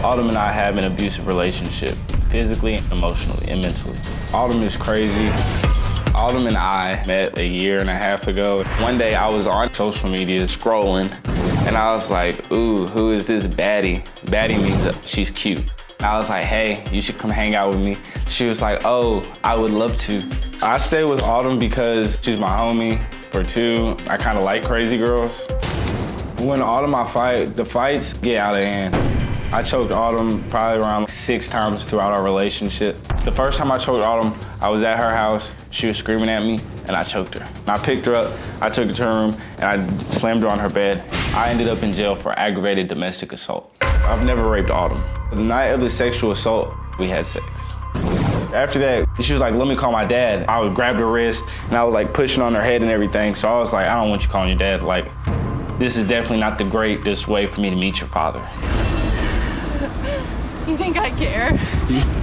Autumn and I have an abusive relationship, physically, emotionally, and mentally. Autumn is crazy. Autumn and I met a year and a half ago. One day I was on social media scrolling, and I was like, ooh, who is this baddie? Baddie means she's cute. I was like, hey, you should come hang out with me. She was like, oh, I would love to. I stay with Autumn because she's my homie. For two, I kind of like crazy girls. When Autumn I fight, the fights get out of hand. I choked Autumn probably around 6 times throughout our relationship. The first time I choked Autumn, I was at her house, she was screaming at me, and I choked her. And I picked her up, I took her to her room, and I slammed her on her bed. I ended up in jail for aggravated domestic assault. I've never raped Autumn. The night of the sexual assault, we had sex. After that, she was like, let me call my dad. I would grab her wrist, and I was like pushing on her head and everything, so I was like, I don't want you calling your dad. Like, this is definitely not the greatest way for me to meet your father. You think I care?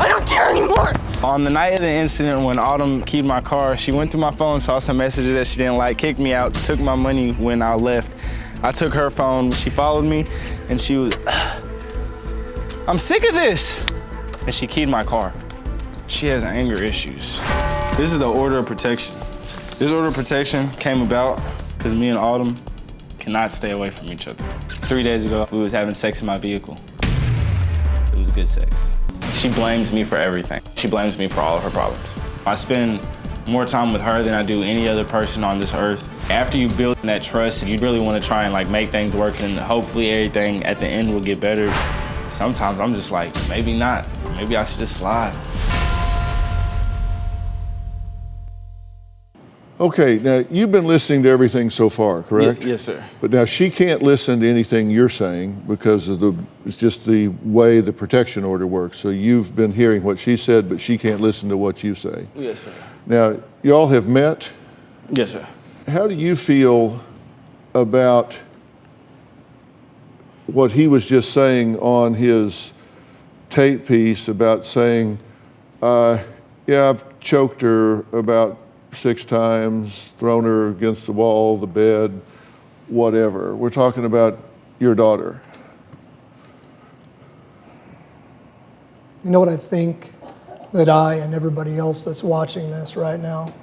I don't care anymore. On the night of the incident when Autumn keyed my car, she went through my phone, saw some messages that she didn't like, kicked me out, took my money when I left. I took her phone, she followed me, and she was, I'm sick of this. And she keyed my car. She has anger issues. This is the order of protection. This order of protection came about because me and Autumn cannot stay away from each other. 3 days ago, we was having sex in my vehicle. It was good sex. She blames me for everything. She blames me for all of her problems. I spend more time with her than I do any other person on this earth. After you build that trust, you really want to try and like make things work, and hopefully everything at the end will get better. Sometimes I'm just like, maybe not. Maybe I should just slide. Okay, now you've been listening to everything so far, correct? Yes, sir. But now she can't listen to anything you're saying because of it's just the way the protection order works. So you've been hearing what she said, but she can't listen to what you say. Yes, sir. Now, y'all have met? Yes, sir. How do you feel about what he was just saying on his tape piece about saying, yeah, I've choked her about 6 times, thrown her against the wall, the bed, whatever. We're talking about your daughter. You know what I think that I and everybody else that's watching this right now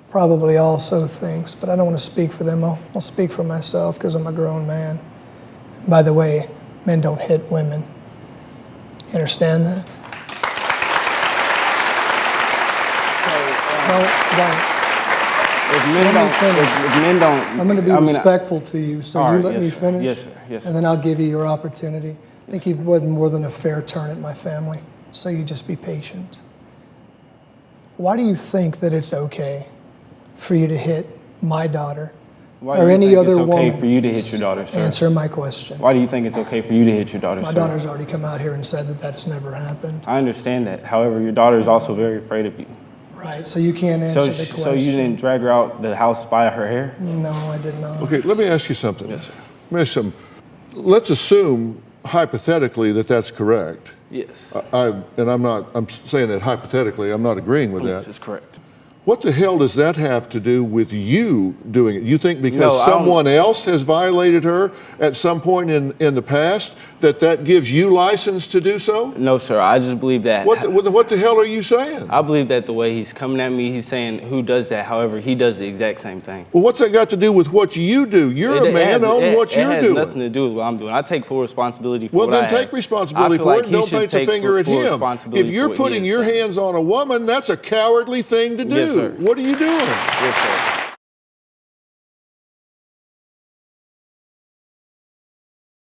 probably also thinks, but I don't want to speak for them. I'll speak for myself because I'm a grown man. And by the way, men don't hit women. You understand that? Don't. If men don't, I'm going to be respectful to you, so you let me finish. Yes, sir. Yes, sir. And then I'll give you your opportunity. I think you've more than a fair turn at my family, so you just be patient. Why do you think that it's okay for you to hit my daughter or any other woman? Why do you think it's okay for you to hit your daughter, sir? Answer my question. Why do you think it's okay for you to hit your daughter, sir? My daughter's already come out here and said that that has never happened. I understand that. However, your daughter is also very afraid of you. Right, so you can't answer the question. So you didn't drag her out the house by her hair? No, I did not. Okay, let me ask you something. Yes, sir. Let me ask you something. Let's assume, hypothetically, that that's correct. Yes. I'm saying that hypothetically, I'm not agreeing with that. Yes, it's correct. What the hell does that have to do with you doing it? You think because someone else has violated her at some point in the past, that gives you license to do so? No, sir. I just believe that. What the hell are you saying? I believe that the way he's coming at me, he's saying who does that. However, he does the exact same thing. Well, what's that got to do with what you do? You're a man on what you're doing. It has nothing to do with what I'm doing. I take full responsibility for what I have. Well, then take responsibility for it and don't point the finger at him. If you're putting your hands on a woman, that's a cowardly thing to do. Yes, sir. What are you doing? Yes, sir.